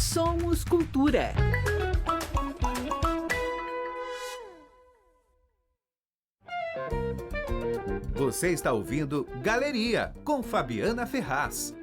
Somos Cultura. Você está ouvindo Galeria, com Fabiana Ferraz.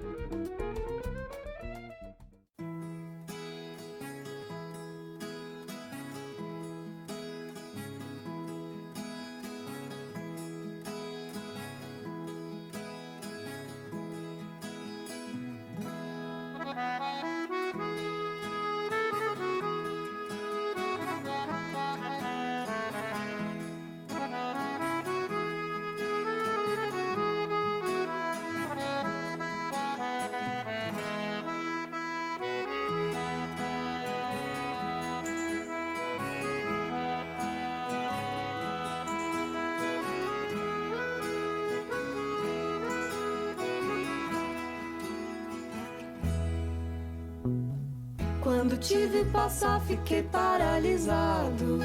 Quando te vi passar, fiquei paralisado.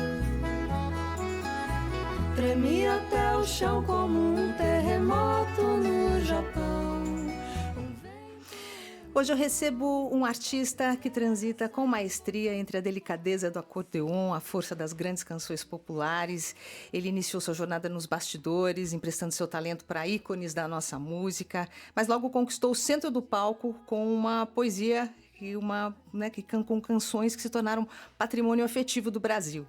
Tremi até o chão como um terremoto no Japão. Hoje eu recebo um artista que transita com maestria entre a delicadeza do acordeon, a força das grandes canções populares. Ele iniciou sua jornada nos bastidores, emprestando seu talento para ícones da nossa música, mas logo conquistou o centro do palco com uma poesia com canções que se tornaram patrimônio afetivo do Brasil.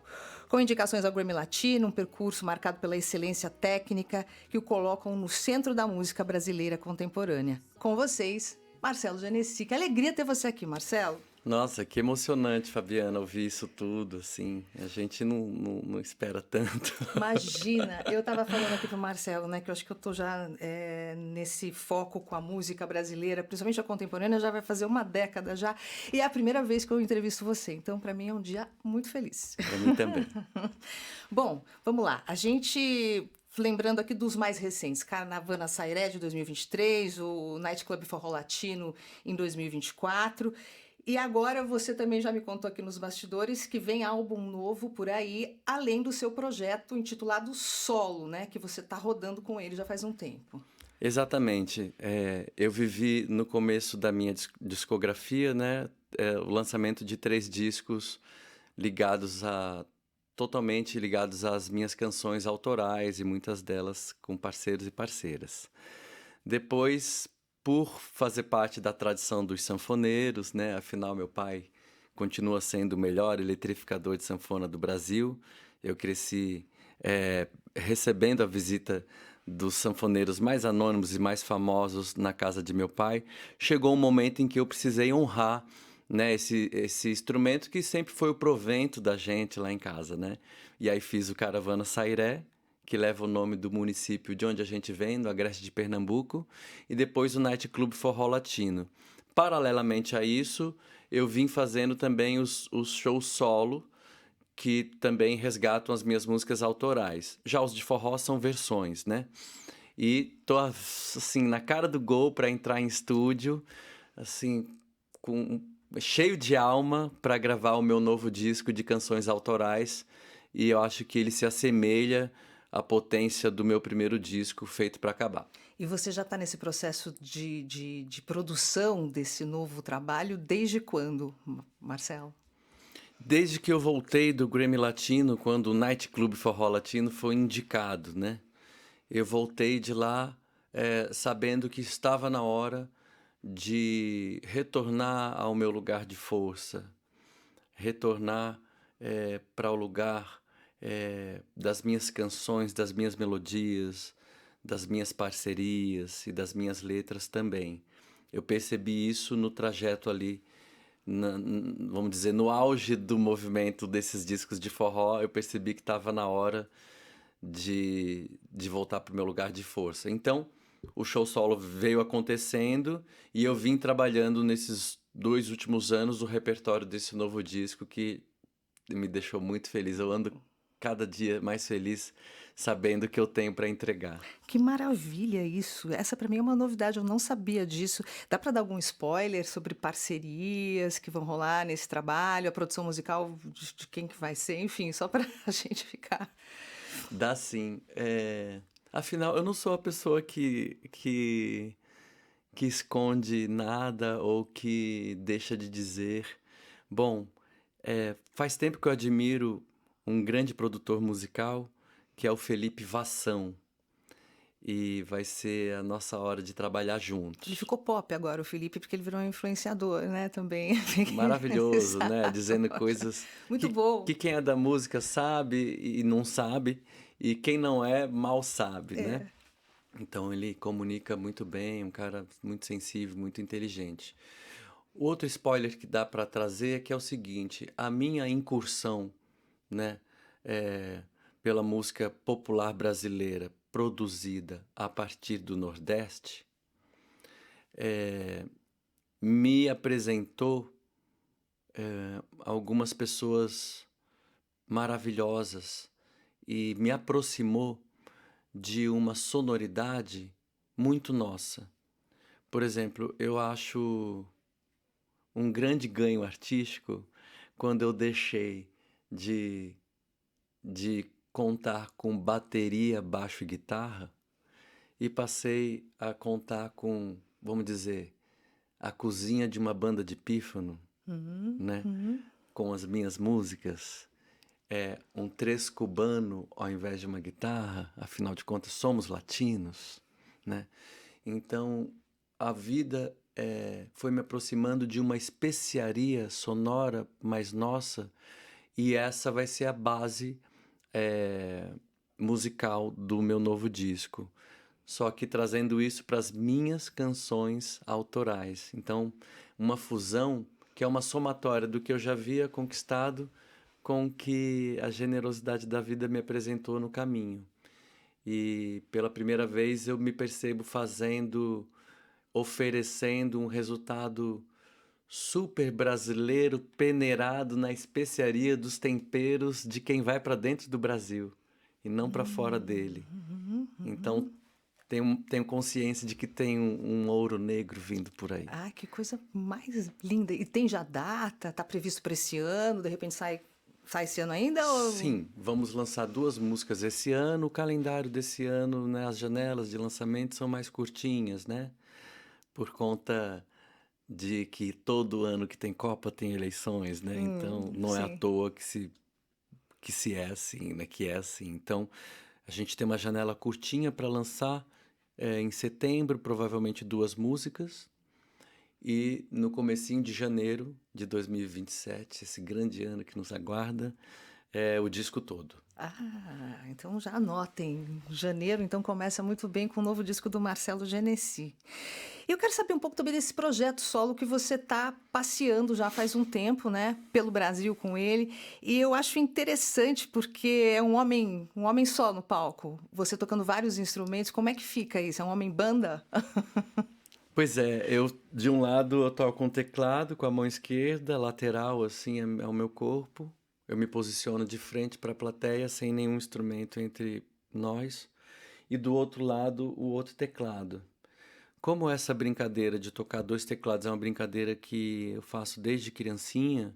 Com indicações ao Grammy Latino, um percurso marcado pela excelência técnica que o colocam no centro da música brasileira contemporânea. Com vocês, Marcelo Genesi. Que alegria ter você aqui, Marcelo. Nossa, que emocionante, Fabiana, ouvir isso tudo, assim. A gente não espera tanto. Imagina, eu estava falando aqui pro Marcelo, né, que eu acho que eu tô já nesse foco com a música brasileira, principalmente a contemporânea, já vai fazer uma década já, e é a primeira vez que eu entrevisto você, então para mim é um dia muito feliz. Para mim também. Bom, vamos lá, a gente... Lembrando aqui dos mais recentes, Carnaval Sairé de 2023, o Night Club Forró Latino em 2024. E agora você também já me contou aqui nos bastidores que vem álbum novo por aí, além do seu projeto intitulado Solo, né? Que você está rodando com ele já faz um tempo. Exatamente. Eu vivi no começo da minha discografia, né? O lançamento de 3 discos totalmente ligados às minhas canções autorais e muitas delas com parceiros e parceiras. Depois, por fazer parte da tradição dos sanfoneiros, né? Afinal, meu pai continua sendo o melhor eletrificador de sanfona do Brasil. Eu cresci recebendo a visita dos sanfoneiros mais anônimos e mais famosos na casa de meu pai. Chegou um momento em que eu precisei honrar, né, esse instrumento que sempre foi o provento da gente lá em casa, né? E aí fiz o Caravana Sairé, que leva o nome do município de onde a gente vem, do Agreste de Pernambuco, e depois o Night Club Forró Latino. Paralelamente a isso, eu vim fazendo também os shows solo, que também resgatam as minhas músicas autorais. Já os de forró são versões, né? E tô, assim, na cara do gol para entrar em estúdio, assim, cheio de alma para gravar o meu novo disco de canções autorais, e eu acho que ele se assemelha à potência do meu primeiro disco feito para acabar. E você já está nesse processo de produção desse novo trabalho desde quando, Marcelo? Desde que eu voltei do Grammy Latino, quando o Night Club Forró Latino foi indicado, né? Eu voltei de lá sabendo que estava na hora de retornar ao meu lugar de força, retornar para o lugar das minhas canções, das minhas melodias, das minhas parcerias e das minhas letras também. Eu percebi isso no trajeto ali, vamos dizer, no auge do movimento desses discos de forró. Eu percebi que estava na hora de voltar para o meu lugar de força. Então, o show solo veio acontecendo e eu vim trabalhando nesses 2 últimos anos o repertório desse novo disco, que me deixou muito feliz. Eu ando cada dia mais feliz sabendo que eu tenho para entregar. Que maravilha isso! Essa para mim é uma novidade, eu não sabia disso. Dá para dar algum spoiler sobre parcerias que vão rolar nesse trabalho, a produção musical de quem que vai ser, enfim, só para a gente ficar... Dá sim. Afinal, eu não sou a pessoa que esconde nada ou que deixa de dizer Bom, faz tempo que eu admiro um grande produtor musical, que é o Felipe Vassão. E vai ser a nossa hora de trabalhar juntos. Ele ficou pop agora, o Felipe, porque ele virou um influenciador, né, também. Fiquei Maravilhoso, né? Dizendo sabendo. coisas Muito bom. que quem é da música sabe e não sabe, e quem não é, mal sabe, né? É. Então ele comunica muito bem, um cara muito sensível, muito inteligente. O outro spoiler que dá para trazer é que é o seguinte: a minha incursão, né, é, pela música popular brasileira produzida a partir do Nordeste, me apresentou algumas pessoas maravilhosas e me aproximou de uma sonoridade muito nossa. Por exemplo, eu acho um grande ganho artístico quando eu deixei de contar com bateria, baixo e guitarra e passei a contar com, vamos dizer, a cozinha de uma banda de pífano, né? Com as minhas músicas. É um três cubano ao invés de uma guitarra, afinal de contas somos latinos, né? Então a vida foi me aproximando de uma especiaria sonora mais nossa, e essa vai ser a base musical do meu novo disco. Só que trazendo isso para as minhas canções autorais. Então, uma fusão que é uma somatória do que eu já havia conquistado com o que a generosidade da vida me apresentou no caminho. E pela primeira vez eu me percebo oferecendo um resultado super brasileiro, peneirado na especiaria dos temperos de quem vai para dentro do Brasil e não para fora dele. Então tenho consciência de que tem um ouro negro vindo por aí. Ah, que coisa mais linda. E tem já data? Tá previsto para esse ano? De repente sai esse ano ainda? Ou... Sim, vamos lançar 2 músicas esse ano. O calendário desse ano, né, as janelas de lançamento são mais curtinhas, né? Por conta de que todo ano que tem Copa tem eleições, né? Então não é à sim. toa que se é assim, né? Que é assim. Então a gente tem uma janela curtinha para lançar em setembro, provavelmente 2 músicas. E no comecinho de janeiro de 2027, esse grande ano que nos aguarda, o disco todo. Ah, então já anotem. Janeiro, então, começa muito bem com o novo disco do Marcelo Genesi. Eu quero saber um pouco também desse projeto solo que você está passeando já faz um tempo, né, pelo Brasil com ele. E eu acho interessante porque é um homem só no palco. Você tocando vários instrumentos. Como é que fica isso? É um homem banda? Pois é, eu de um lado eu toco um teclado com a mão esquerda, lateral assim ao meu corpo. Eu me posiciono de frente para a plateia sem nenhum instrumento entre nós. E do outro lado, o outro teclado. Como essa brincadeira de tocar 2 teclados é uma brincadeira que eu faço desde criancinha,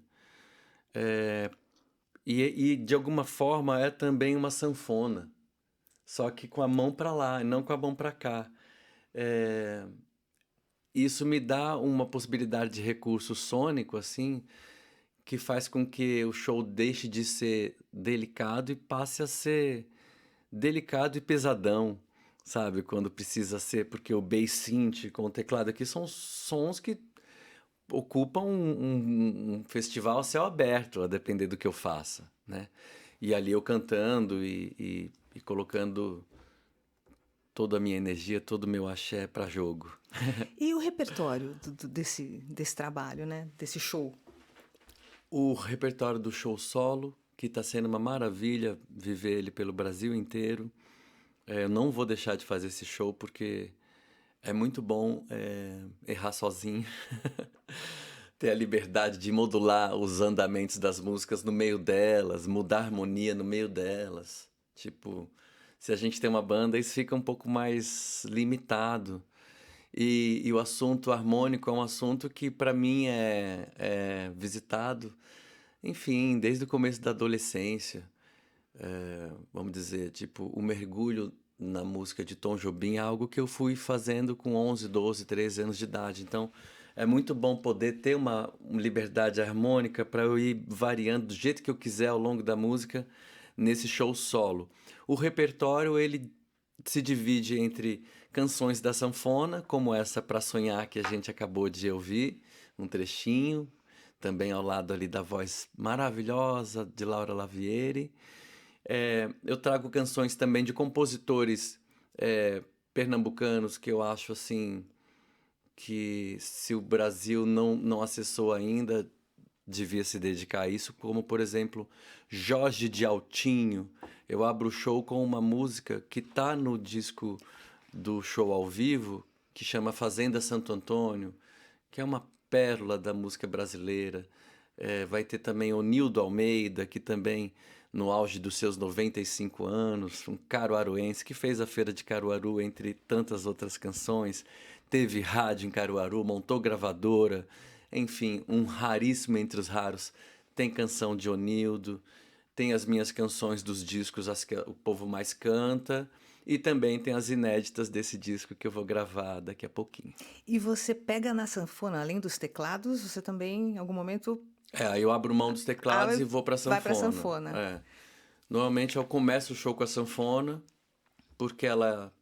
e de alguma forma é também uma sanfona, só que com a mão para lá e não com a mão para cá. É, Isso me dá uma possibilidade de recurso sônico, assim, que faz com que o show deixe de ser delicado e passe a ser delicado e pesadão, sabe? Quando precisa ser, porque o bass synth com o teclado aqui são sons que ocupam um festival a céu aberto, a depender do que eu faça, né? E ali eu cantando e colocando toda a minha energia, todo o meu axé para jogo. E o repertório desse trabalho, né, desse show? O repertório do show solo, que está sendo uma maravilha viver ele pelo Brasil inteiro. Eu não vou deixar de fazer esse show porque é muito bom errar sozinho. Ter a liberdade de modular os andamentos das músicas no meio delas, mudar a harmonia no meio delas. Tipo, se a gente tem uma banda, isso fica um pouco mais limitado. E o assunto harmônico é um assunto que para mim é visitado, enfim, desde o começo da adolescência. Vamos dizer, tipo, o mergulho na música de Tom Jobim é algo que eu fui fazendo com 11, 12, 13 anos de idade. Então, é muito bom poder ter uma liberdade harmônica para eu ir variando do jeito que eu quiser ao longo da música nesse show solo. O repertório, ele se divide entre canções da sanfona, como essa Pra Sonhar que a gente acabou de ouvir, um trechinho, também ao lado ali da voz maravilhosa de Laura Lavieri. Eu trago canções também de compositores pernambucanos que eu acho assim que se o Brasil não acessou ainda, devia se dedicar a isso, como por exemplo Jorge de Altinho. Eu abro o show com uma música que tá no disco do show ao vivo, que chama Fazenda Santo Antônio, que é uma pérola da música brasileira. Vai ter também Onildo Almeida, que também, no auge dos seus 95 anos, um caruaruense que fez a Feira de Caruaru, entre tantas outras canções. Teve rádio em Caruaru, montou gravadora, enfim, um raríssimo entre os raros. Tem canção de Onildo, tem as minhas canções dos discos, as que o povo mais canta, e também tem as inéditas desse disco que eu vou gravar daqui a pouquinho. E você pega na sanfona, além dos teclados, você também, em algum momento... Aí eu abro mão dos teclados e vou pra sanfona. Vai pra sanfona. Normalmente eu começo o show com a sanfona, porque ela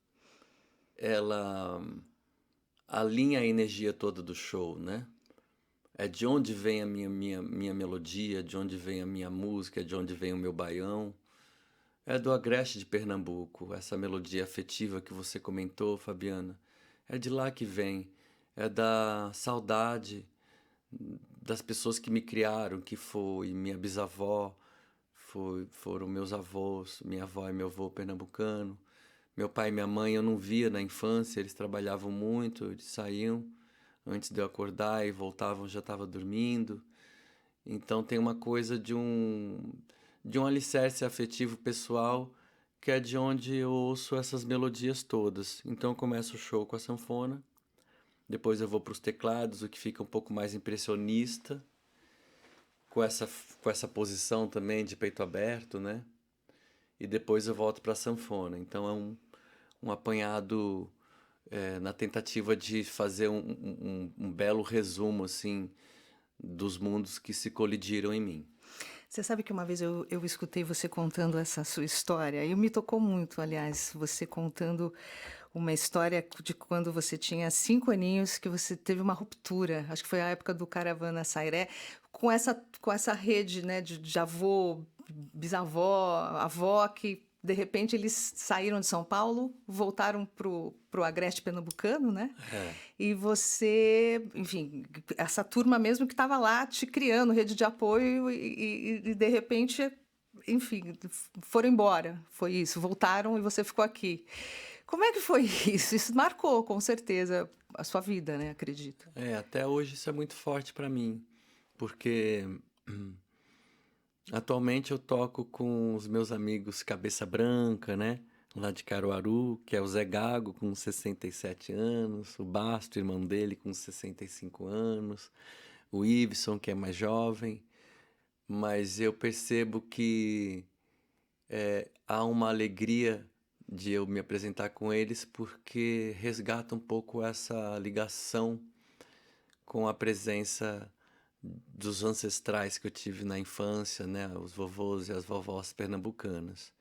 alinha a energia toda do show, né? É de onde vem a minha melodia, de onde vem a minha música, de onde vem o meu baião. É do Agreste de Pernambuco, essa melodia afetiva que você comentou, Fabiana. É de lá que vem. É da saudade das pessoas que me criaram, que foi minha bisavó, foram meus avós, minha avó e meu avô pernambucano. Meu pai e minha mãe eu não via na infância, eles trabalhavam muito, eles saíam antes de eu acordar e voltavam, já estava dormindo. Então tem uma coisa de um alicerce afetivo pessoal, que é de onde eu ouço essas melodias todas. Então eu começo o show com a sanfona, depois eu vou para os teclados, o que fica um pouco mais impressionista, com essa posição também de peito aberto, né? E depois eu volto para a sanfona. Então é um apanhado na tentativa de fazer um belo resumo assim dos mundos que se colidiram em mim. Você sabe que uma vez eu escutei você contando essa sua história, e me tocou muito, aliás, você contando uma história de quando você tinha 5 aninhos, que você teve uma ruptura, acho que foi a época do Caravana Sairé, com essa rede, né, de avô, bisavó, avó, que de repente eles saíram de São Paulo, voltaram pro Agreste Pernambucano, né? E você, enfim, essa turma mesmo que estava lá te criando, rede de apoio, e de repente, enfim, foram embora. Foi isso, voltaram e você ficou aqui. Como é que foi isso? Isso marcou, com certeza, a sua vida, né? Acredito. Até hoje isso é muito forte para mim, porque atualmente eu toco com os meus amigos Cabeça Branca, né? Lá de Caruaru, que é o Zé Gago, com 67 anos, o Basto, irmão dele, com 65 anos, o Iveson, que é mais jovem. Mas eu percebo que há uma alegria de eu me apresentar com eles, porque resgata um pouco essa ligação com a presença dos ancestrais que eu tive na infância, né? Os vovôs e as vovós pernambucanas.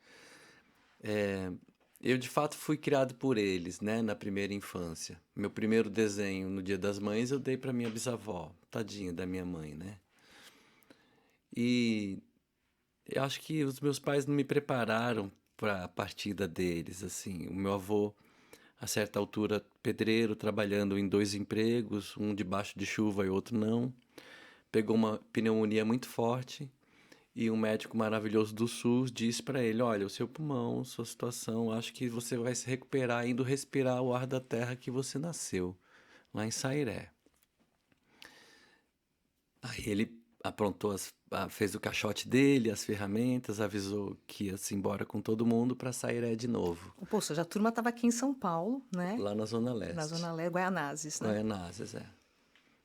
Eu, de fato, fui criado por eles, né? Na primeira infância. Meu primeiro desenho no Dia das Mães eu dei para minha bisavó, tadinha da minha mãe, né? E eu acho que os meus pais não me prepararam para a partida deles, assim. O meu avô, a certa altura, pedreiro, trabalhando em 2 empregos, um debaixo de chuva e outro não. Pegou uma pneumonia muito forte e um médico maravilhoso do SUS disse para ele: olha, o seu pulmão, sua situação, acho que você vai se recuperar indo respirar o ar da terra que você nasceu, lá em Sairé. Aí ele aprontou, fez o caixote dele, as ferramentas, avisou que ia se embora com todo mundo para Sairé de novo. Poxa, a turma estava aqui em São Paulo, né? Lá na Zona Leste. Na Zona Leste, Guaianazes, né? Guaianazes,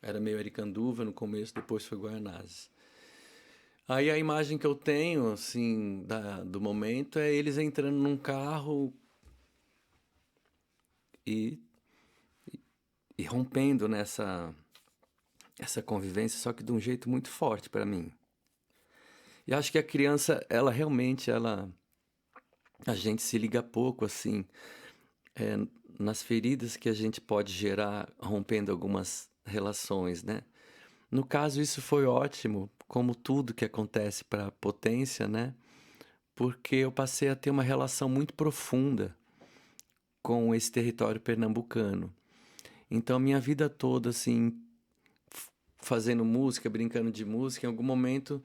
Era meio Aricanduva no começo, depois foi Guaianazes. Aí a imagem que eu tenho, assim, do momento é eles entrando num carro e rompendo nessa essa convivência, só que de um jeito muito forte para mim. E acho que a criança, ela realmente, a gente se liga pouco, assim, é, nas feridas que a gente pode gerar rompendo algumas relações, né? No caso, isso foi ótimo, como tudo que acontece para a potência, né? Porque eu passei a ter uma relação muito profunda com esse território pernambucano. Então, minha vida toda, assim, fazendo música, brincando de música, em algum momento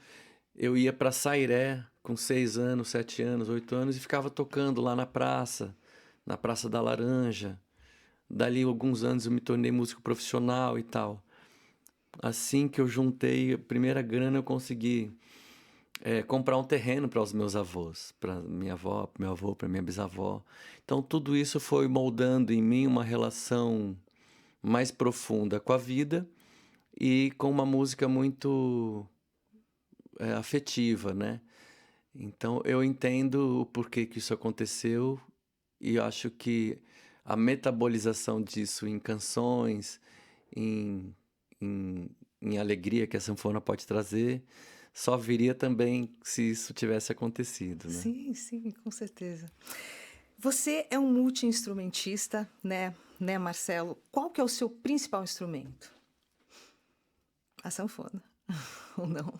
eu ia para Sairé com 6 anos, 7 anos, 8 anos e ficava tocando lá na Praça da Laranja. Dali alguns anos eu me tornei músico profissional e tal. Assim que eu juntei a primeira grana, eu consegui comprar um terreno para os meus avós, para minha avó, para meu avô, para minha bisavó. Então tudo isso foi moldando em mim uma relação mais profunda com a vida e com uma música muito afetiva, né? Então eu entendo o porquê que isso aconteceu e eu acho que a metabolização disso em canções, em, em, em alegria que a sanfona pode trazer, só viria também se isso tivesse acontecido, né? Sim, sim, com certeza. Você é um multi-instrumentista, né, Marcelo? Qual que é o seu principal instrumento? A sanfona, ou não?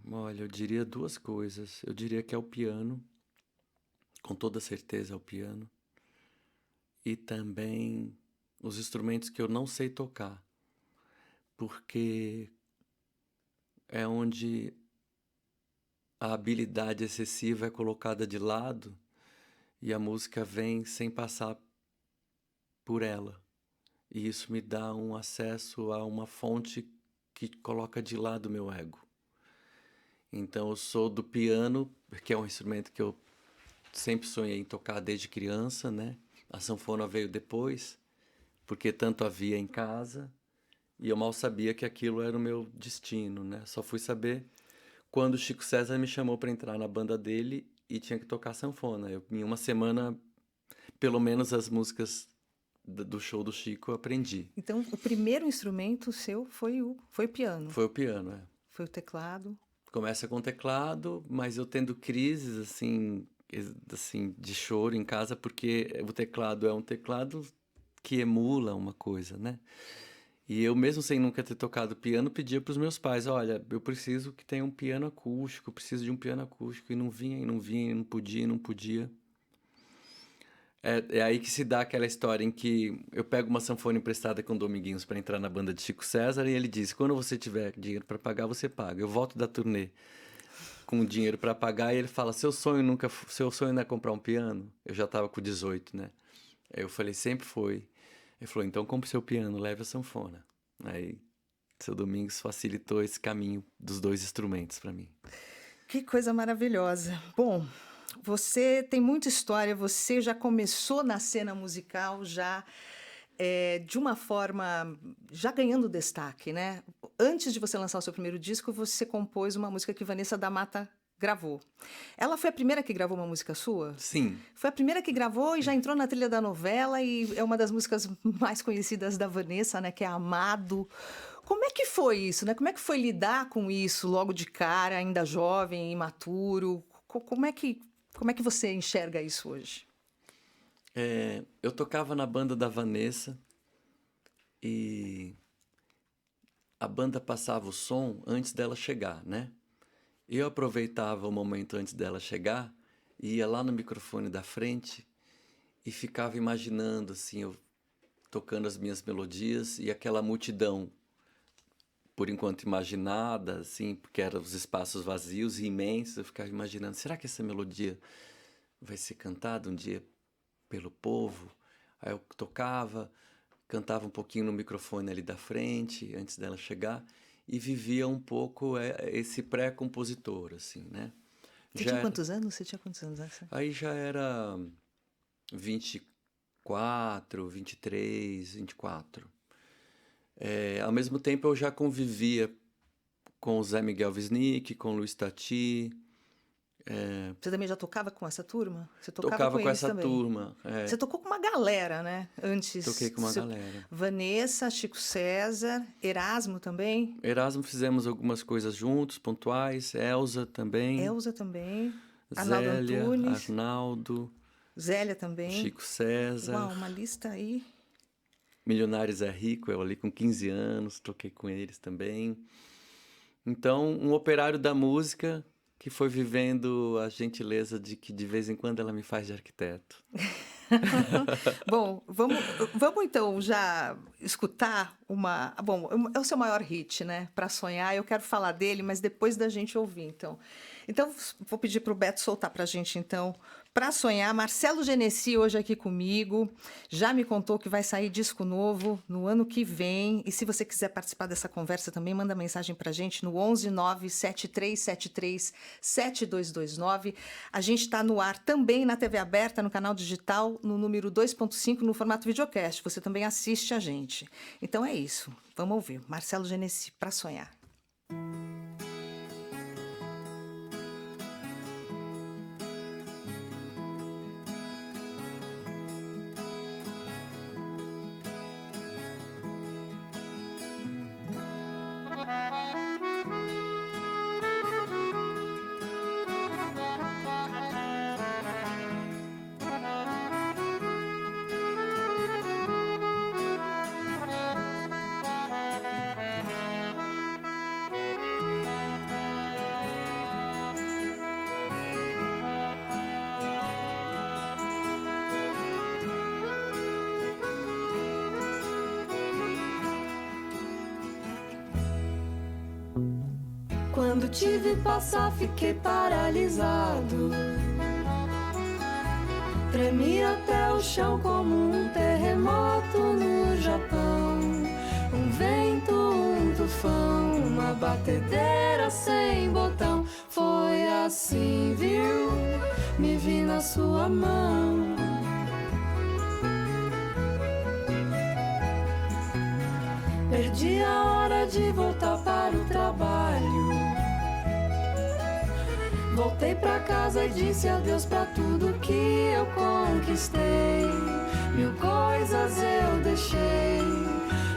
Olha, eu diria duas coisas. Eu diria que é o piano, com toda certeza é o piano, e também os instrumentos que eu não sei tocar, porque é onde a habilidade excessiva é colocada de lado e a música vem sem passar por ela. E isso me dá um acesso a uma fonte que coloca de lado o meu ego. Então eu sou do piano, que é um instrumento que eu sempre sonhei em tocar desde criança, né? A sanfona veio depois, porque tanto havia em casa, e eu mal sabia que aquilo era o meu destino, né? Só fui saber quando o Chico César me chamou para entrar na banda dele e tinha que tocar sanfona. Em uma semana, pelo menos as músicas do show do Chico eu aprendi. Então, o primeiro instrumento seu foi o piano, Foi o piano, é. foi o teclado. Começa com teclado, mas eu tendo crises assim de choro em casa, porque o teclado é um teclado que emula uma coisa, né? E eu, mesmo sem nunca ter tocado piano, pedia para os meus pais: olha, eu preciso que tenha um piano acústico, eu preciso de um piano acústico. E não vinha, e não vinha, e não podia, e não podia. É aí que se dá aquela história em que eu pego uma sanfona emprestada com o Dominguinhos para entrar na banda de Chico César e ele diz: quando você tiver dinheiro para pagar, você paga. Eu volto da turnê com dinheiro para pagar e ele fala: seu sonho não é comprar um piano? Eu já estava com 18, né? Aí eu falei: sempre foi. Ele falou: então compre seu piano, leve a sanfona. Aí seu Domingos facilitou esse caminho dos dois instrumentos para mim. Que coisa maravilhosa. Bom, você tem muita história, você já começou na cena musical, já de uma forma, já ganhando destaque, né? Antes de você lançar o seu primeiro disco, você compôs uma música que Vanessa da Mata gravou. Ela foi a primeira que gravou uma música sua? Sim. Foi a primeira que gravou e já entrou na trilha da novela e é uma das músicas mais conhecidas da Vanessa, né? Que é Amado. Como é que foi isso, né? Como é que foi lidar com isso logo de cara, ainda jovem, imaturo? Como é que você enxerga isso hoje? Eu tocava na banda da Vanessa e a banda passava o som antes dela chegar, né? Eu aproveitava o momento antes dela chegar e ia lá no microfone da frente e ficava imaginando, assim, eu tocando as minhas melodias e aquela multidão, por enquanto imaginada, assim, porque eram os espaços vazios e imensos, eu ficava imaginando: será que essa melodia vai ser cantada um dia pelo povo? Aí eu tocava, cantava um pouquinho no microfone ali da frente, antes dela chegar, e vivia um pouco esse pré-compositor, assim, né? Você Já tinha era, quantos anos? Você tinha quantos anos? aí já era 24, 23, 24. Ao mesmo tempo eu já convivia com o Zé Miguel Wisnik, com o Luiz Tati, Você também já tocava com essa turma? Você tocava Tocava com eles essa também? turma. Você tocou com uma galera, né? Antes. Toquei com uma galera. Vanessa, Chico César, Erasmo também. Erasmo fizemos algumas coisas juntos, pontuais. Elza também. Elza também. Arnaldo Zélia, Antunes. Arnaldo. Zélia também. Chico César. Uau, uma lista aí. Milionários é Rico, eu ali com 15 anos, toquei com eles também. Então, um operário da música que foi vivendo a gentileza de que de vez em quando ela me faz de arquiteto. Bom, vamos então já escutar uma... Bom, é o seu maior hit, né? Para Sonhar, eu quero falar dele, mas depois da gente ouvir, então. Então, vou pedir para o Beto soltar para a gente, então, Para Sonhar. Marcelo Genesi hoje aqui comigo, já me contou que vai sair disco novo no ano que vem, e se você quiser participar dessa conversa também, manda mensagem para a gente no 11 97373 7229. A gente está no ar também na TV aberta, no canal digital, no número 2.5, no formato videocast. Você também assiste a gente. Então é isso. Vamos ouvir. Marcelo Genesi, Para Sonhar. Quando te vi passar, fiquei paralisado. Tremi até o chão como um terremoto no Japão. Um vento, um tufão, uma batedeira sem botão. Foi assim, viu? Me vi na sua mão. Perdi a hora de voltar para o trabalho. Voltei pra casa e disse adeus pra tudo que eu conquistei. Mil coisas eu deixei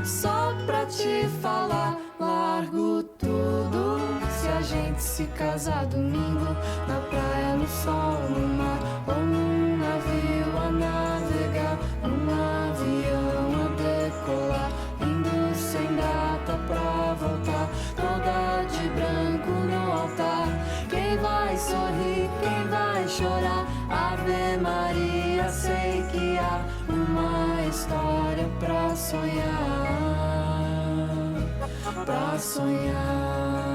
só pra te falar. Largo tudo se a gente se casar domingo, na praia, no sol, no mar, ou num navio a navegar, num avião a decolar, indo sem data pra voltar, toda de branco no altar. Quem vai sorrir, quem vai chorar? Ave Maria, sei que há uma história pra sonhar, pra sonhar.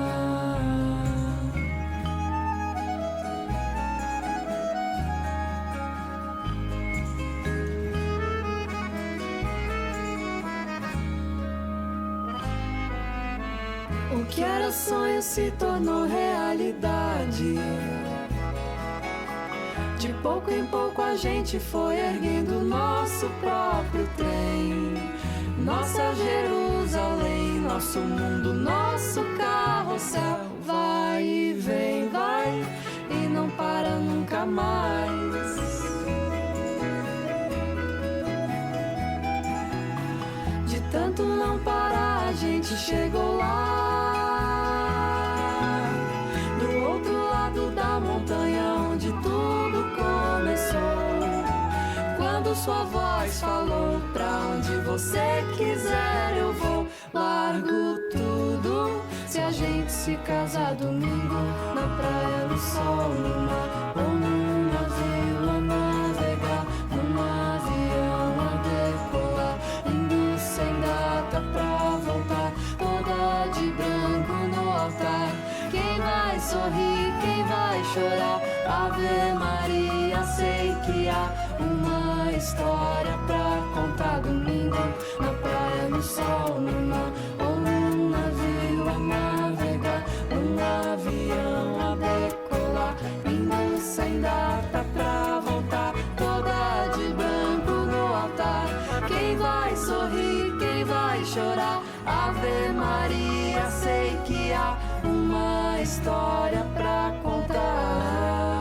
O que era sonho se tornou realidade. De pouco em pouco a gente foi erguendo nosso próprio trem. Nossa Jerusalém, nosso mundo, nosso carrossel. Vai e vem, vai e não para nunca mais. De tanto não parar a gente chegou lá. Da montanha onde tudo começou. Quando sua voz falou, pra onde você quiser eu vou. Largo tudo se a gente se casar domingo, na praia, no sol, no mar, ou num navio a navegar, num avião a decolar, indo sem data pra voltar, toda de branco no altar. Quem vai sorrir, quem vai chorar? Ave Maria, sei que há uma história pra contar domingo, na praia, no sol, no mar, ou num navio a navegar, num avião a decolar, indo sem data pra voltar, toda de branco no altar. Quem vai sorrir, quem vai chorar? Ave Maria, sei que há uma história pra contar.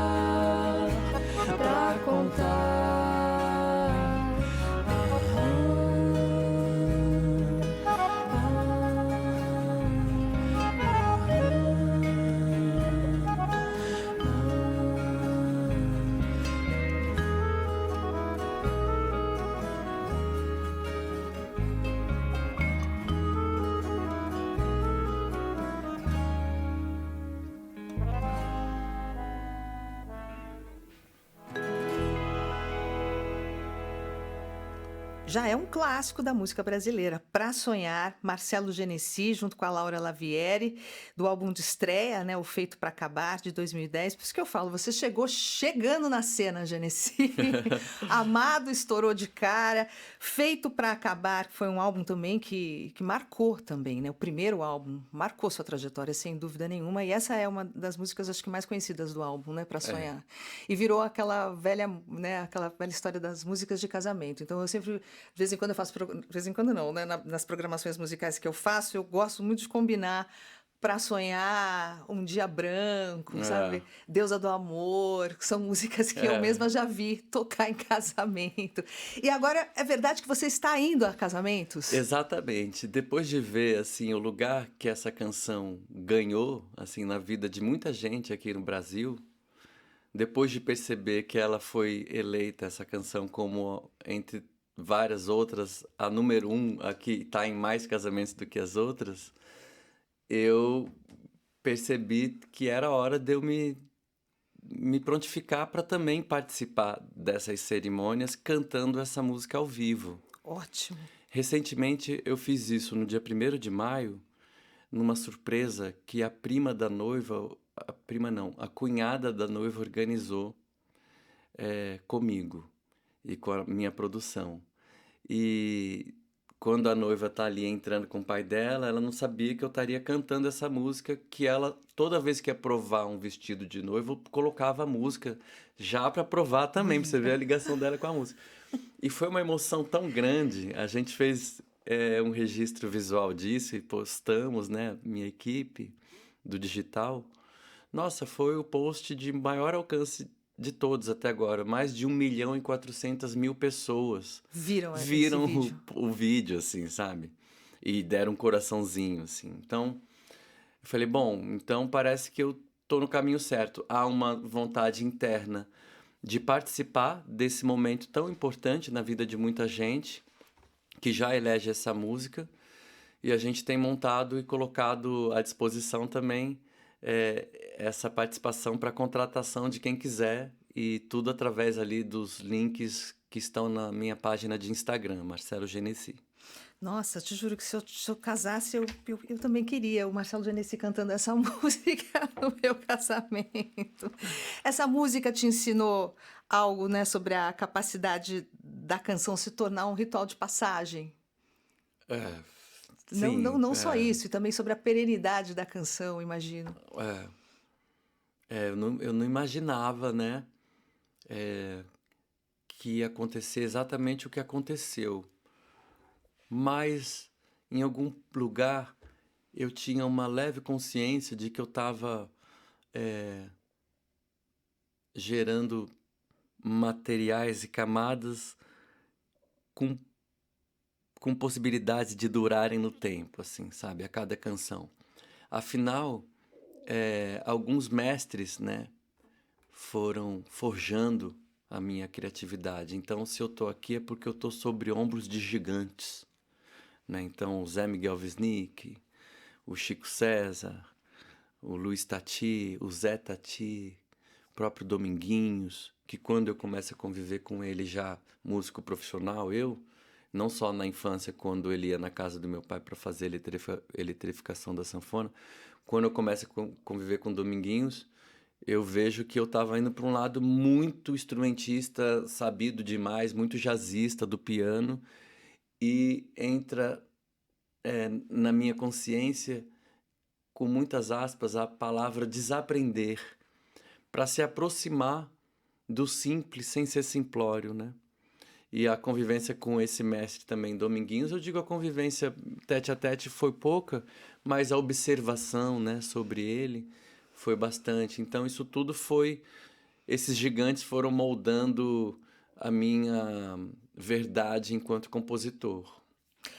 Já é um clássico da música brasileira. Pra Sonhar, Marcelo Genesi, junto com a Laura Lavieri, do álbum de estreia, né, O Feito pra Acabar, de 2010. Por isso que eu falo, você chegou chegando na cena, Genesi. Amado estourou de cara. Feito pra Acabar, que foi um álbum também que marcou também, né? O primeiro álbum marcou sua trajetória, sem dúvida nenhuma. E essa é uma das músicas, acho que mais conhecidas do álbum, né? Pra Sonhar. E virou aquela velha, né, aquela velha história das músicas de casamento. Então eu sempre, de vez em quando eu faço, de vez em quando não, né, nas programações musicais que eu faço, eu gosto muito de combinar Pra Sonhar, Um Dia Branco, sabe? Deusa do Amor, que são músicas que eu mesma já vi tocar em casamento. E agora, é verdade que você está indo a casamentos? Exatamente. Depois de ver assim o lugar que essa canção ganhou assim na vida de muita gente aqui no Brasil, depois de perceber que ela foi eleita, essa canção, como entre várias outras, a número um, a que está em mais casamentos do que as outras, eu percebi que era hora de eu me prontificar para também participar dessas cerimônias cantando essa música ao vivo. Ótimo. Recentemente eu fiz isso no dia 1º de maio, numa surpresa que a prima da noiva, a prima não, a cunhada da noiva organizou comigo e com a minha produção. E quando a noiva tá ali entrando com o pai dela, ela não sabia que eu estaria cantando essa música, que ela, toda vez que ia provar um vestido de noiva, colocava a música já para provar também, para você ver a ligação dela com a música. E foi uma emoção tão grande, a gente fez um registro visual disso e postamos, né, minha equipe do digital. Nossa, foi o post de maior alcance de todos até agora. Mais de 1.400.000 pessoas Viram esse viram vídeo. o vídeo, assim, sabe? E deram um coraçãozinho, assim. Então, eu falei, bom, então parece que eu tô no caminho certo. Há uma vontade interna de participar desse momento tão importante na vida de muita gente que já elege essa música. E a gente tem montado e colocado à disposição também essa participação para contratação de quem quiser, e tudo através ali dos links que estão na minha página de Instagram, Marcelo Genesi. Nossa, te juro que se eu casasse, eu também queria o Marcelo Genesi cantando essa música no meu casamento. Essa música te ensinou algo, né, sobre a capacidade da canção se tornar um ritual de passagem? Sim, Não só isso, e também sobre a perenidade da canção, imagino. eu não imaginava, né, que ia acontecer exatamente o que aconteceu. Mas, em algum lugar, eu tinha uma leve consciência de que eu estava gerando materiais e camadas com possibilidades de durarem no tempo, assim, sabe? A cada canção. Afinal, alguns mestres, né, foram forjando a minha criatividade. Então, se eu tô aqui é porque eu tô sobre ombros de gigantes, né? Então, o Zé Miguel Wisnik, o Chico César, o Luiz Tati, o Zé Tati, o próprio Dominguinhos, que quando eu começo a conviver com ele já músico profissional, não só na infância, quando ele ia na casa do meu pai para fazer eletrificação da sanfona, quando eu começo a conviver com Dominguinhos, eu vejo que eu estava indo para um lado muito instrumentista, sabido demais, muito jazzista do piano, e entra na minha consciência, com muitas aspas, a palavra desaprender, para se aproximar do simples sem ser simplório, né? E a convivência com esse mestre também, Dominguinhos, eu digo a convivência tete a tete foi pouca, mas a observação, né, sobre ele foi bastante. Então isso tudo esses gigantes foram moldando a minha verdade enquanto compositor.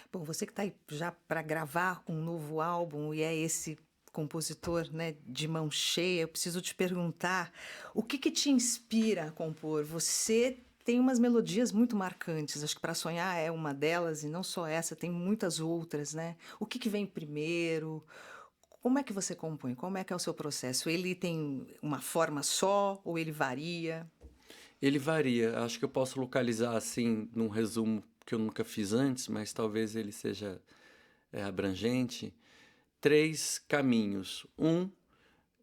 Bom, você que está aí já para gravar um novo álbum e é esse compositor, né, de mão cheia, eu preciso te perguntar, o que te inspira a compor? Você tem umas melodias muito marcantes, acho que Pra Sonhar é uma delas, e não só essa, tem muitas outras, né? O que vem primeiro? Como é que você compõe? Como é que é o seu processo? Ele tem uma forma só ou ele varia? Ele varia, acho que eu posso localizar assim, num resumo que eu nunca fiz antes, mas talvez ele seja abrangente. 3 caminhos. Um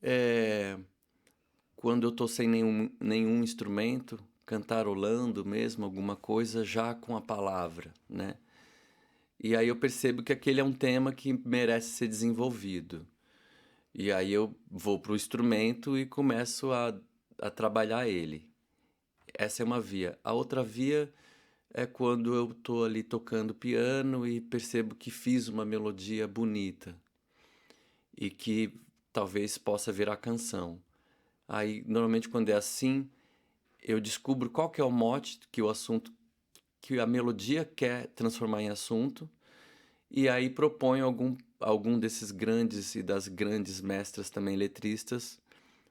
é quando eu estou sem nenhum instrumento, cantarolando mesmo alguma coisa já com a palavra, né? E aí eu percebo que aquele é um tema que merece ser desenvolvido. E aí eu vou para o instrumento e começo a trabalhar ele. Essa é uma via. A outra via é quando eu estou ali tocando piano e percebo que fiz uma melodia bonita e que talvez possa virar canção. Aí, normalmente, quando é assim, eu descubro qual que é o mote que o assunto, que a melodia quer transformar em assunto, e aí proponho algum desses grandes e das grandes mestras também letristas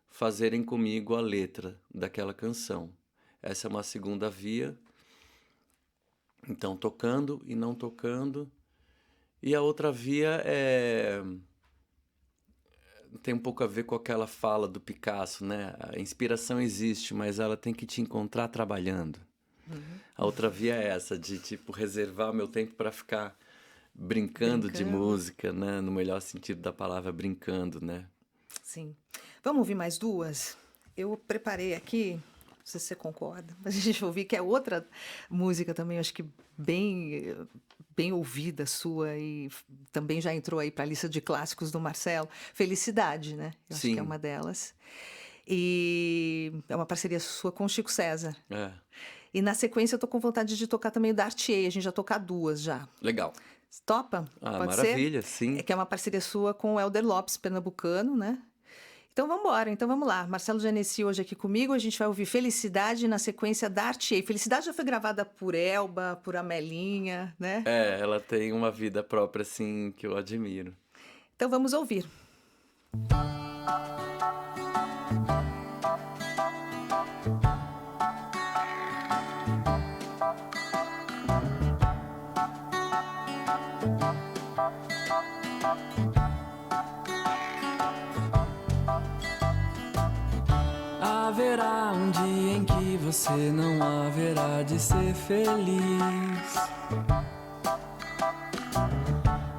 fazerem comigo a letra daquela canção. Essa é uma segunda via. Então, tocando e não tocando. E a outra via tem um pouco a ver com aquela fala do Picasso, né? A inspiração existe, mas ela tem que te encontrar trabalhando. A outra via é essa, de tipo reservar meu tempo para ficar brincando de música, né? No melhor sentido da palavra, brincando, né? Sim. Vamos ouvir mais 2? Eu preparei aqui, não sei se você concorda, mas a gente vai ouvir que é outra música também, acho que bem ouvida sua e também já entrou aí para a lista de clássicos do Marcelo, Felicidade, né? Eu acho que é uma delas. E é uma parceria sua com o Chico César. E na sequência eu tô com vontade de tocar também o da Arte A, a gente já tocar 2 já. Legal. Topa? Pode ser? Maravilha, sim. Que é uma parceria sua com o Helder Lopes, pernambucano, né? Então vamos embora, então vamos lá. Marcelo Genesi hoje aqui comigo, a gente vai ouvir Felicidade na sequência da Arte A. Felicidade já foi gravada por Elba, por Amelinha, né? Ela tem uma vida própria, assim, que eu admiro. Então vamos ouvir. Haverá um dia em que você não haverá de ser feliz,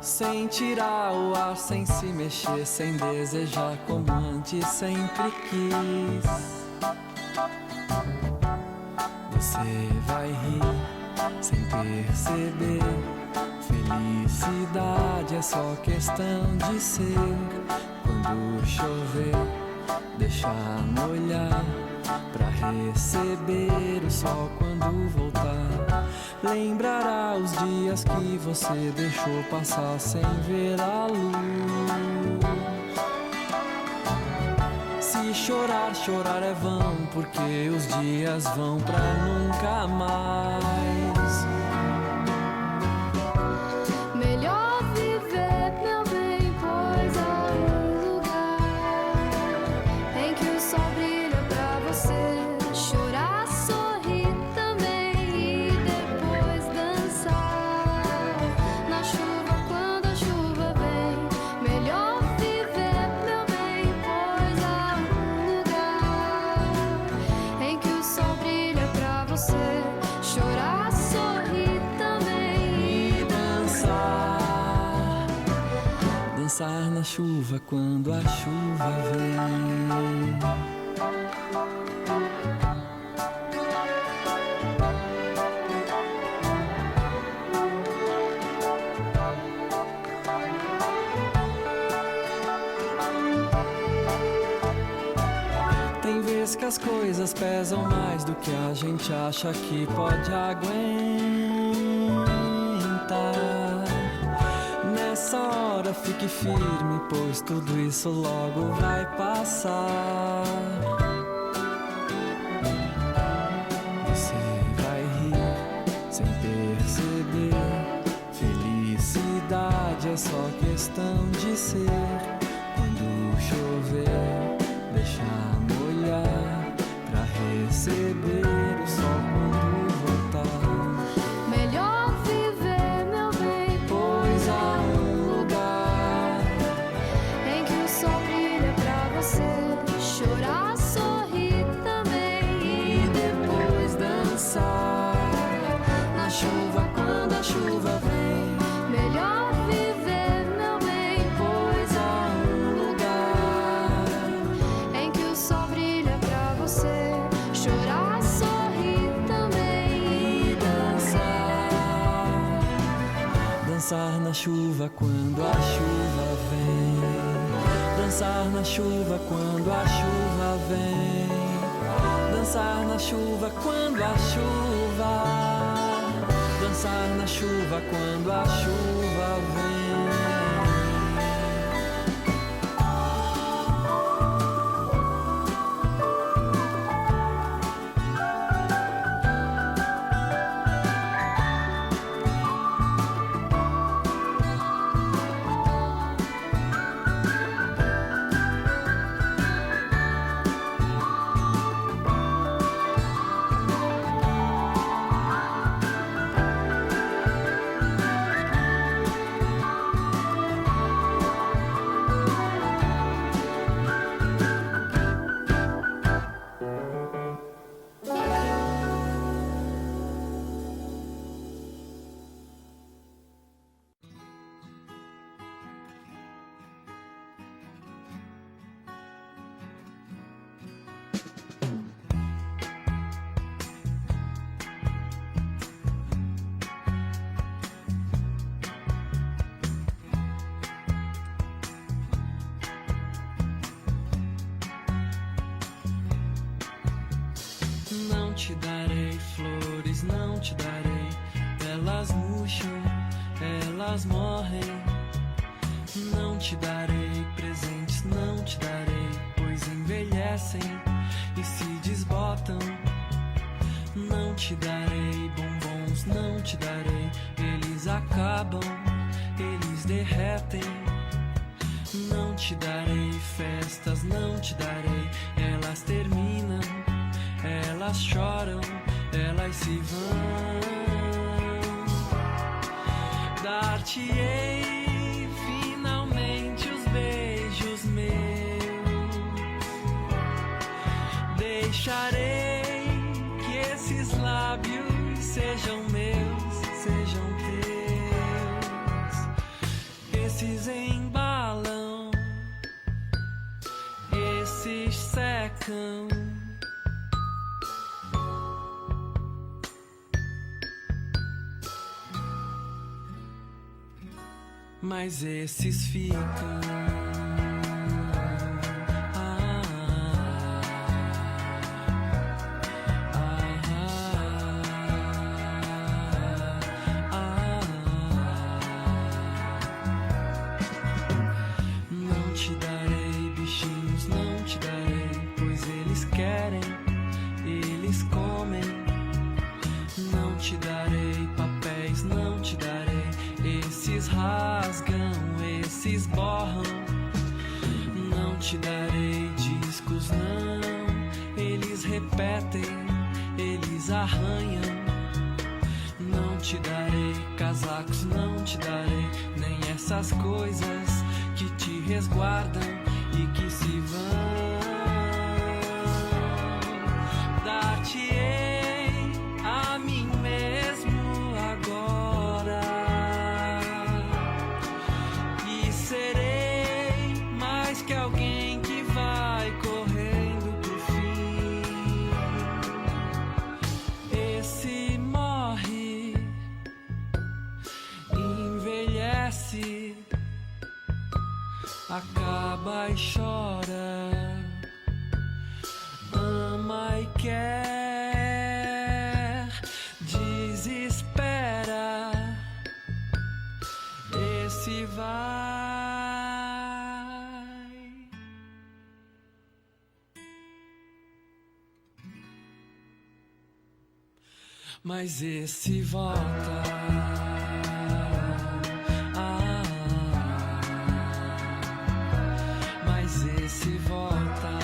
sem tirar o ar, sem se mexer, sem desejar como antes sempre quis. Você vai rir sem perceber. Felicidade é só questão de ser. Quando chover, deixar molhar pra receber o sol quando voltar. Lembrará os dias que você deixou passar sem ver a luz. Se chorar, chorar é vão, porque os dias vão pra nunca mais. Melhor viver, meu bem, pois há um lugar em que o sol brilha pra você chorar, sorrir também e depois dançar na chuva quando a chuva vem. Melhor viver, meu bem, pois há um lugar em que o sol brilha pra você chorar, sorrir também e dançar na chuva quando a chuva vem. Tem vezes que as coisas pesam mais do que a gente acha que pode aguentar. Nessa hora fique firme, pois tudo isso logo vai passar. Você vai rir sem perceber. Felicidade é só questão de ser. Quando chover, deixar molhar pra receber o sol quando voltar. melhor viver, meu bem, Pois há um lugar em que o sol brilha pra você chorar, sorrir também e depois dançar na chuva quando na chuva quando a chuva vem. Dançar na chuva quando a chuva vem. Dançar na chuva quando a chuva. Dançar na chuva quando a chuva vem. Não te darei flores, não te darei. Elas murcham, elas morrem. Não te darei presentes, não te darei, pois envelhecem e se desbotam. Não te darei bombons, não te darei. Eles acabam, eles derretem. Não te darei festas, não te darei. Elas terminam, elas choram, elas se vão. Dar-te-ei finalmente os beijos meus. Deixarei que esses lábios sejam meus, sejam teus. Esses embalam, esses secam. Mas esses ficam. Não te darei bichinhos, não te darei, pois eles querem, eles comem. Não te darei papéis, não te darei. Esses rasgam, esses borram. Não te darei discos, não. Eles repetem, eles arranham. Não te darei casacos, não te darei nem essas coisas que te resguardam e que se vão. Dar-te-ei a mim mesmo agora. Serei mais que alguém que vai correndo pro fim. Esse morre, envelhece, acaba e chora, ama e quer, desespera. Esse vai. Mas esse volta. Mas esse volta.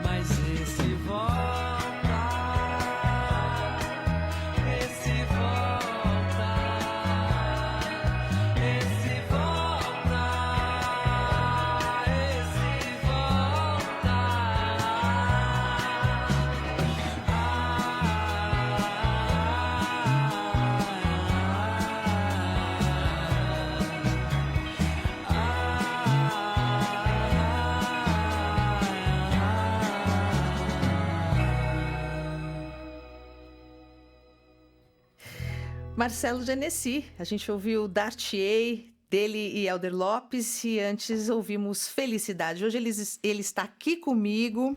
Mas esse volta. Esse volta. Esse volta. Esse volta. Marcelo Genesi, a gente ouviu Dartier, dele e Elder Lopes, e antes ouvimos Felicidade. Hoje ele está aqui comigo,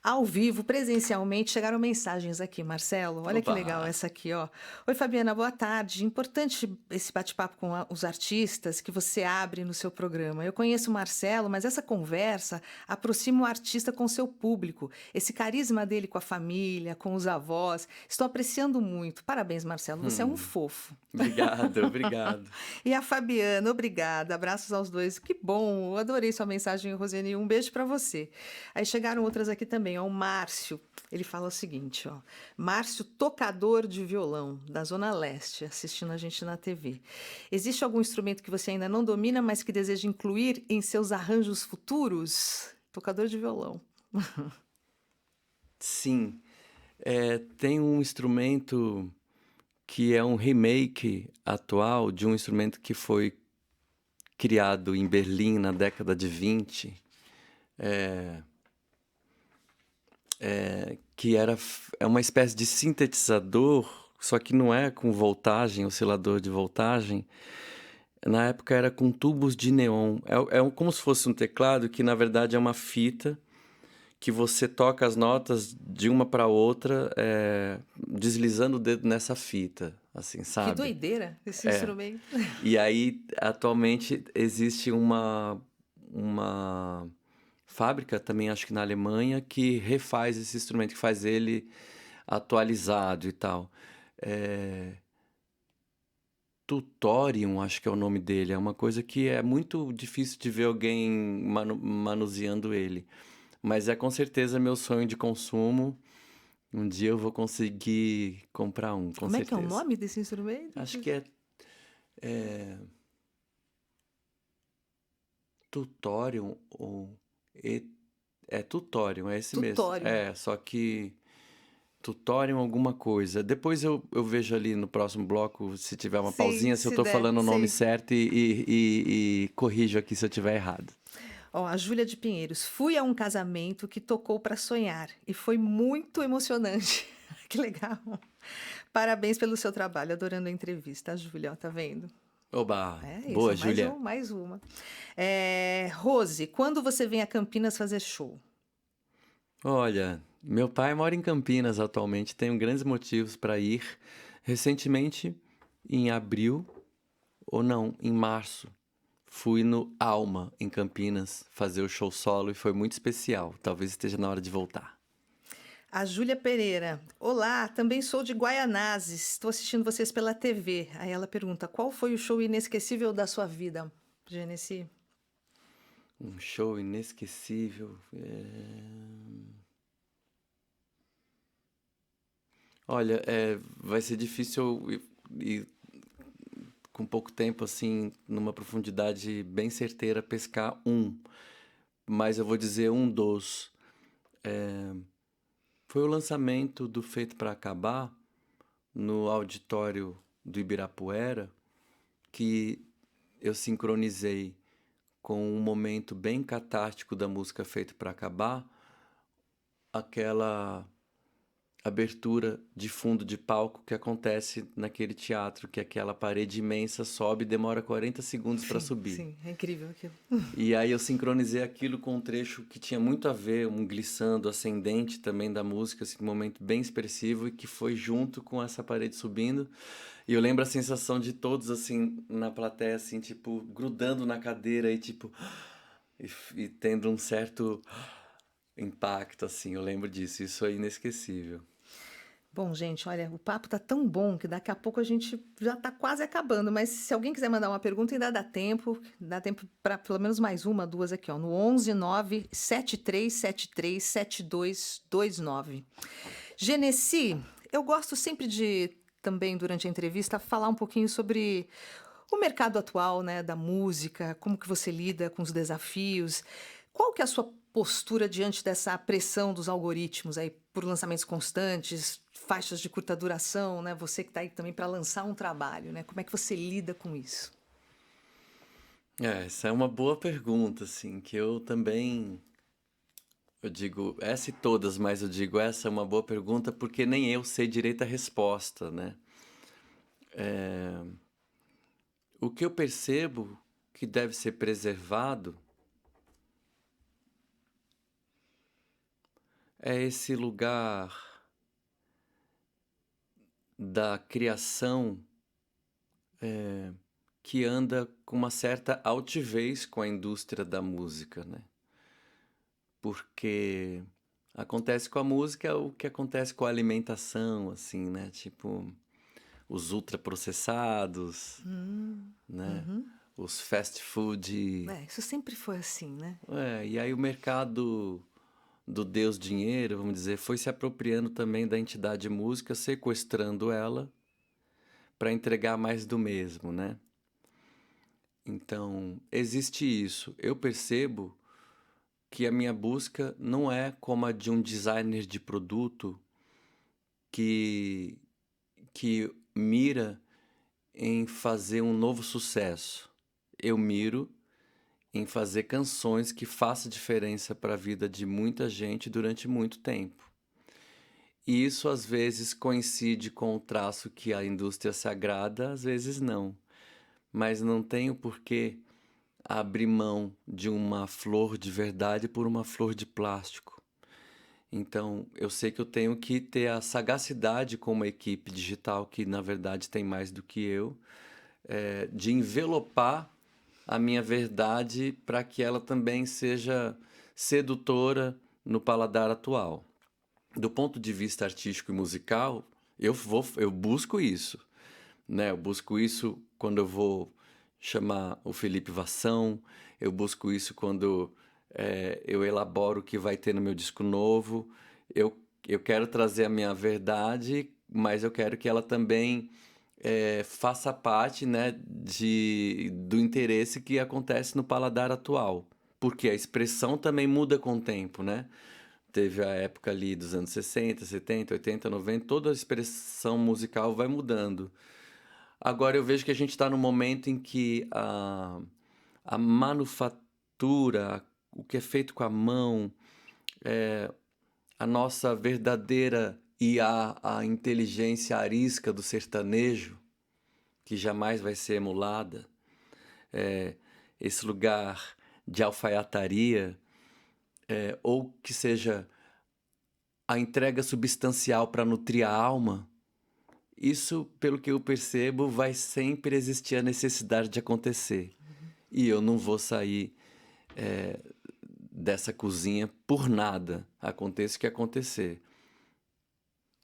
ao vivo, presencialmente. Chegaram mensagens aqui, Marcelo. Olha que Oba! legal essa aqui, ó. Oi, Fabiana, boa tarde. Importante esse bate-papo com os artistas que você abre no seu programa. Eu conheço o Marcelo, mas essa conversa aproxima o artista com o seu público. Esse carisma dele com a família, com os avós. Estou apreciando muito. Parabéns, Marcelo. Você é um fofo. Obrigado, obrigado. E a Fabiana, obrigada. Abraços aos dois. Que bom. Eu adorei sua mensagem, Rosane. Um beijo para você. Aí chegaram outras aqui também. Ó, o Márcio, ele fala o seguinte, ó. Márcio, tocador de violão, da Zona Leste, assistindo a gente na TV. Existe algum instrumento que você ainda não domina, mas que deseja incluir em seus arranjos futuros? Tocador de violão. Sim, tem um instrumento que é um remake atual de um instrumento que foi criado em Berlim na década de 20, que é uma espécie de sintetizador, só que não é com voltagem, oscilador de voltagem. Na época era com tubos de neon. Como se fosse um teclado que, na verdade, é uma fita que você toca as notas de uma para outra, deslizando o dedo nessa fita, assim, sabe? Que doideira esse instrumento. E aí, atualmente, existe uma fábrica também, acho que na Alemanha, que refaz esse instrumento, que faz ele atualizado e tal. Tutorium, acho que é o nome dele. É uma coisa que é muito difícil de ver alguém manuseando ele. Mas é com certeza meu sonho de consumo. Um dia eu vou conseguir comprar um, com Como certeza. é que é o nome desse instrumento? Acho que é Tutorium ou... Tutorium, é esse Tutorium. mesmo. Só que Tutorium alguma coisa. Depois eu vejo ali no próximo bloco, se tiver uma Sim, pausinha, se eu tô der, falando o nome sim. certo e corrijo aqui se eu tiver errado. Ó, a Júlia de Pinheiros. Fui a um casamento que tocou para sonhar e foi muito emocionante. Que legal. Parabéns pelo seu trabalho, adorando a entrevista, Júlia, ó, tá vendo? Oba! É isso, Boa, Júlia. mais uma. Rose, quando você vem a Campinas fazer show? Olha, meu pai mora em Campinas atualmente, tenho grandes motivos para ir. Recentemente, em abril, ou não, em março, fui no Alma, em Campinas, fazer o show solo e foi muito especial. Talvez esteja na hora de voltar. A Júlia Pereira. Olá, também sou de Guaianazes. Estou assistindo vocês pela TV. Aí ela pergunta: qual foi o show inesquecível da sua vida, Genesi? Um show inesquecível. Olha, vai ser difícil ir com pouco tempo, assim, numa profundidade bem certeira, pescar mas eu vou dizer um dos. Foi o lançamento do Feito para Acabar no auditório do Ibirapuera, que eu sincronizei com um momento bem catártico da música Feito para Acabar, aquela abertura de fundo de palco que acontece naquele teatro, que aquela parede imensa sobe e demora 40 segundos para subir. Sim, é incrível aquilo. E aí eu sincronizei aquilo com um trecho que tinha muito a ver, um glissando ascendente também da música, assim, um momento bem expressivo e que foi junto com essa parede subindo. E eu lembro a sensação de todos, assim, na plateia, assim, tipo, grudando na cadeira e, tipo... E tendo um certo impacto, assim, eu lembro disso. Isso é inesquecível. Bom, gente, olha, o papo tá tão bom que daqui a pouco a gente já tá quase acabando, mas se alguém quiser mandar uma pergunta, ainda dá tempo para pelo menos mais uma, duas aqui, ó, no 11 9 7373 7229. Genesi, eu gosto sempre de, também durante a entrevista, falar um pouquinho sobre o mercado atual, né, da música, como que você lida com os desafios, qual que é a sua postura diante dessa pressão dos algoritmos aí por lançamentos constantes, faixas de curta duração, né? Você que está aí também para lançar um trabalho, né? Como é que você lida com isso? Essa é uma boa pergunta, assim, que eu também... Eu digo, essa e todas, mas eu digo, essa é uma boa pergunta porque nem eu sei direito a resposta, né? O que eu percebo que deve ser preservado é esse lugar da criação que anda com uma certa altivez com a indústria da música, né? Porque acontece com a música o que acontece com a alimentação, assim, né? Tipo, os ultraprocessados, né? Os fast food. Isso sempre foi assim, né? E aí o mercado do Deus dinheiro, vamos dizer, foi se apropriando também da entidade música, sequestrando ela para entregar mais do mesmo, né? Então, existe isso. Eu percebo que a minha busca não é como a de um designer de produto que mira em fazer um novo sucesso. Eu miro em fazer canções que façam diferença para a vida de muita gente durante muito tempo. E isso às vezes coincide com o traço que a indústria se agrada, às vezes não. Mas não tenho por que abrir mão de uma flor de verdade por uma flor de plástico. Então, eu sei que eu tenho que ter a sagacidade com uma equipe digital, que na verdade tem mais do que eu, de envelopar a minha verdade para que ela também seja sedutora no paladar atual. Do ponto de vista artístico e musical, eu busco isso, né? Eu busco isso quando eu vou chamar o Felipe Vassão, eu busco isso quando eu elaboro o que vai ter no meu disco novo. Eu quero trazer a minha verdade, mas eu quero que ela também faça parte, né, do interesse que acontece no paladar atual. Porque a expressão também muda com o tempo, né? Teve a época ali dos anos 60, 70, 80, 90, toda a expressão musical vai mudando. Agora eu vejo que a gente está num momento em que a manufatura, o que é feito com a mão, a nossa verdadeira IA, a inteligência arisca do sertanejo, que jamais vai ser emulada, esse lugar de alfaiataria, ou que seja a entrega substancial para nutrir a alma, isso, pelo que eu percebo, vai sempre existir a necessidade de acontecer. E eu não vou sair dessa cozinha por nada, aconteça o que acontecer.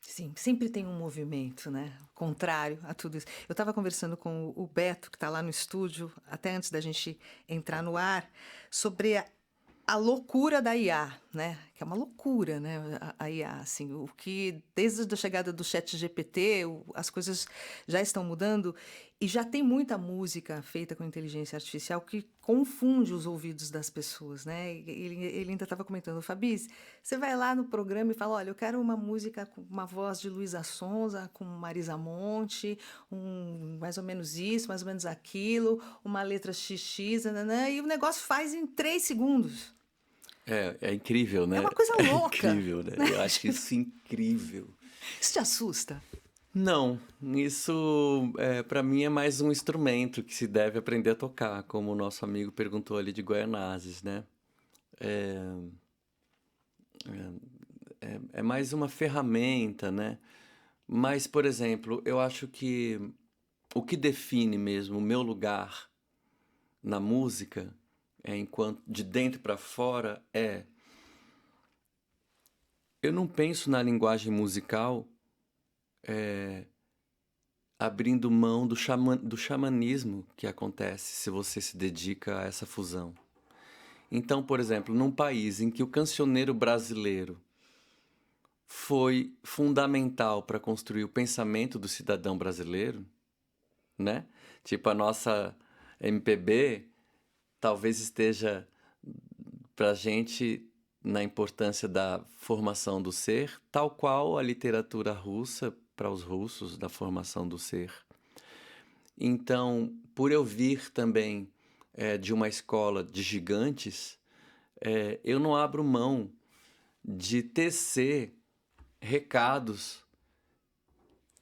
Sim, sempre tem um movimento, né? Contrário a tudo isso. Eu estava conversando com o Beto, que está lá no estúdio, até antes da gente entrar no ar, sobre a loucura da IA, né? Que é uma loucura, né? A IA, assim, o que desde a chegada do ChatGPT, as coisas já estão mudando e já tem muita música feita com inteligência artificial que confunde os ouvidos das pessoas, né? Ele ainda estava comentando, Fabi, você vai lá no programa e fala, olha, eu quero uma música com uma voz de Luísa Sonza, com Marisa Monte, mais ou menos isso, mais ou menos aquilo, uma letra XX, nananã, e o negócio faz em 3 segundos. É incrível, né? É uma coisa louca. É incrível, né? Eu acho isso incrível. Isso te assusta? Não, isso para mim é mais um instrumento que se deve aprender a tocar, como o nosso amigo perguntou ali de Guaianazes, né? É mais uma ferramenta, né? Mas, por exemplo, eu acho que o que define mesmo o meu lugar na música, enquanto de dentro para fora, eu não penso na linguagem musical abrindo mão do xamanismo que acontece se você se dedica a essa fusão. Então, por exemplo, num país em que o cancioneiro brasileiro foi fundamental para construir o pensamento do cidadão brasileiro, né? Tipo, a nossa MPB talvez esteja para a gente na importância da formação do ser, tal qual a literatura russa para os russos da formação do ser. Então, por eu vir também de uma escola de gigantes, eu não abro mão de tecer recados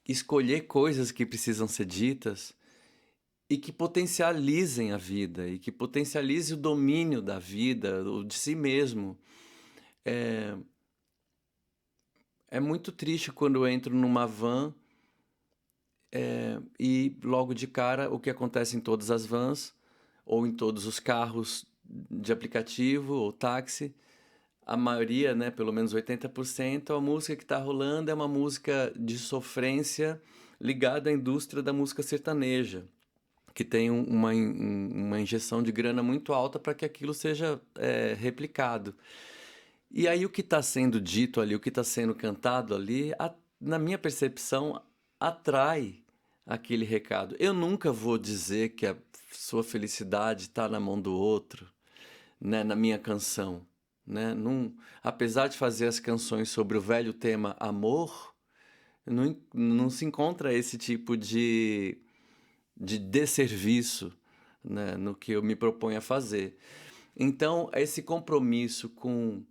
escolher coisas que precisam ser ditas e que potencializem a vida, e que potencialize o domínio da vida, ou de si mesmo. É muito triste quando eu entro numa van e logo de cara o que acontece em todas as vans, ou em todos os carros de aplicativo ou táxi, a maioria, né, pelo menos 80%, a música que está rolando é uma música de sofrência ligada à indústria da música sertaneja, que tem uma injeção de grana muito alta para que aquilo seja replicado. E aí o que está sendo dito ali, o que está sendo cantado ali, na minha percepção, atrai aquele recado. Eu nunca vou dizer que a sua felicidade está na mão do outro, né, na minha canção. Né? Apesar de fazer as canções sobre o velho tema amor, não se encontra esse tipo de desserviço, né, no que eu me proponho a fazer. Então, esse compromisso com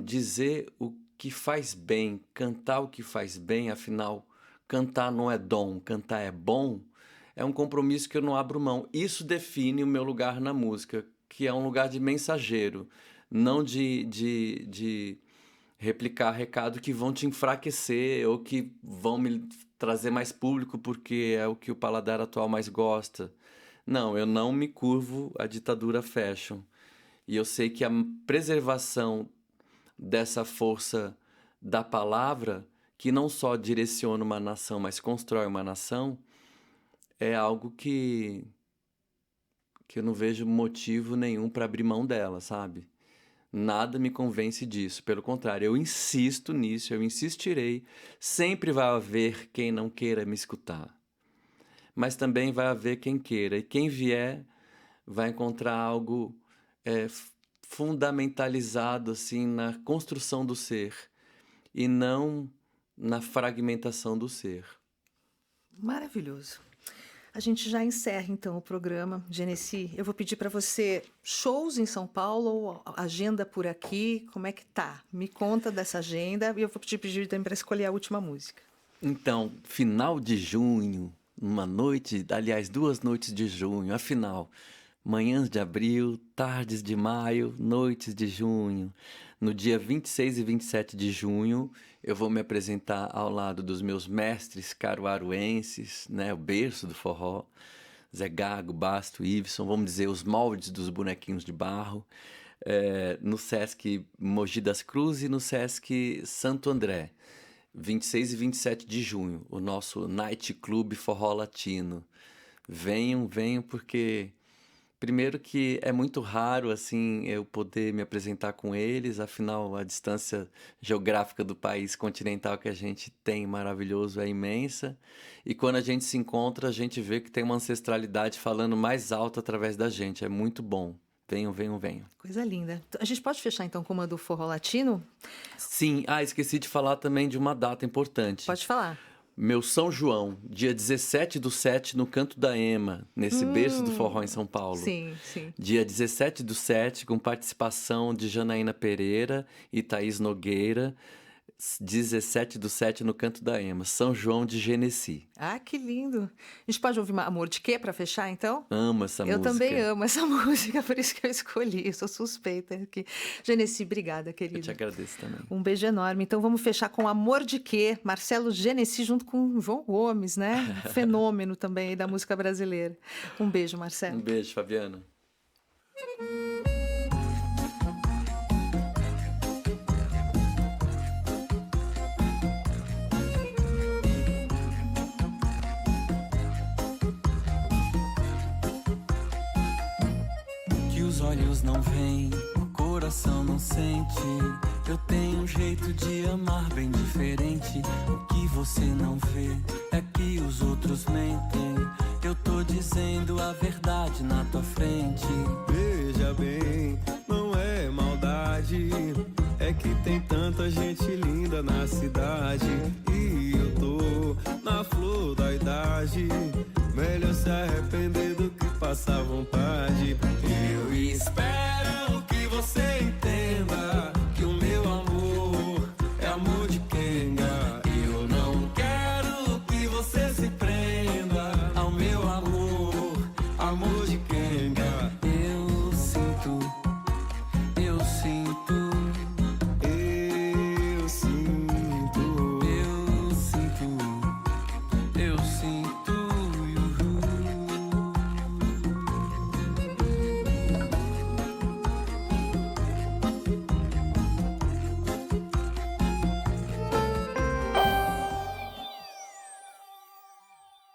dizer o que faz bem, cantar o que faz bem, afinal, cantar não é dom, cantar é bom, é um compromisso que eu não abro mão. Isso define o meu lugar na música, que é um lugar de mensageiro, não de replicar recado que vão te enfraquecer ou que vão me trazer mais público porque é o que o paladar atual mais gosta. Não, eu não me curvo à ditadura fashion. E eu sei que a preservação dessa força da palavra, que não só direciona uma nação, mas constrói uma nação, é algo que eu não vejo motivo nenhum para abrir mão dela, sabe? Nada me convence disso. Pelo contrário, eu insisto nisso, eu insistirei. Sempre vai haver quem não queira me escutar. Mas também vai haver quem queira. E quem vier vai encontrar algo fundamentalizado assim, na construção do ser e não na fragmentação do ser. Maravilhoso. A gente já encerra, então, o programa. Genesi, eu vou pedir para você shows em São Paulo ou agenda por aqui. Como é que tá? Me conta dessa agenda e eu vou pedir também para escolher a última música. Então, final de junho, uma noite, aliás, 2 noites de junho, afinal, manhãs de abril, tardes de maio, noites de junho. No dia 26 e 27 de junho, eu vou me apresentar ao lado dos meus mestres caruaruenses, né, o berço do forró, Zé Gago, Basto, Iveson, vamos dizer, os moldes dos bonequinhos de barro, no Sesc Mogi das Cruzes e no Sesc Santo André. 26 e 27 de junho, o nosso Night Club Forró Latino. Venham, porque... Primeiro que é muito raro assim eu poder me apresentar com eles, afinal a distância geográfica do país continental que a gente tem maravilhoso é imensa. E quando a gente se encontra, a gente vê que tem uma ancestralidade falando mais alto através da gente. É muito bom. Venham. Coisa linda. A gente pode fechar então com uma do Forró Latino? Sim. Esqueci de falar também de uma data importante. Pode falar. Meu São João, dia 17/7, no Canto da Ema, nesse berço do forró em São Paulo. Sim. Dia 17/7, com participação de Janaína Pereira e Thaís Nogueira. 17/7 no Canto da Ema, São João de Genesi. Ah, que lindo. A gente pode ouvir Amor de Quê para fechar, então? Amo essa música. Eu também amo essa música, por isso que eu escolhi. Eu sou suspeita aqui. Genesi, obrigada, querida. Eu te agradeço também. Um beijo enorme. Então vamos fechar com Amor de Quê? Marcelo Genesi junto com João Gomes, né? Fenômeno também aí da música brasileira. Um beijo, Marcelo. Um beijo, Fabiana. Os olhos não veem, o coração não sente. Eu tenho um jeito de amar bem diferente. O que você não vê é que os outros mentem. Eu tô dizendo a verdade na tua frente. Veja bem, não é maldade, é que tem tanta gente linda na cidade. E eu tô na flor da idade, melhor se arrepender do que passar vontade. Eu espero que você entenda que o meu amor é amor de quenga. Eu não eu sinto.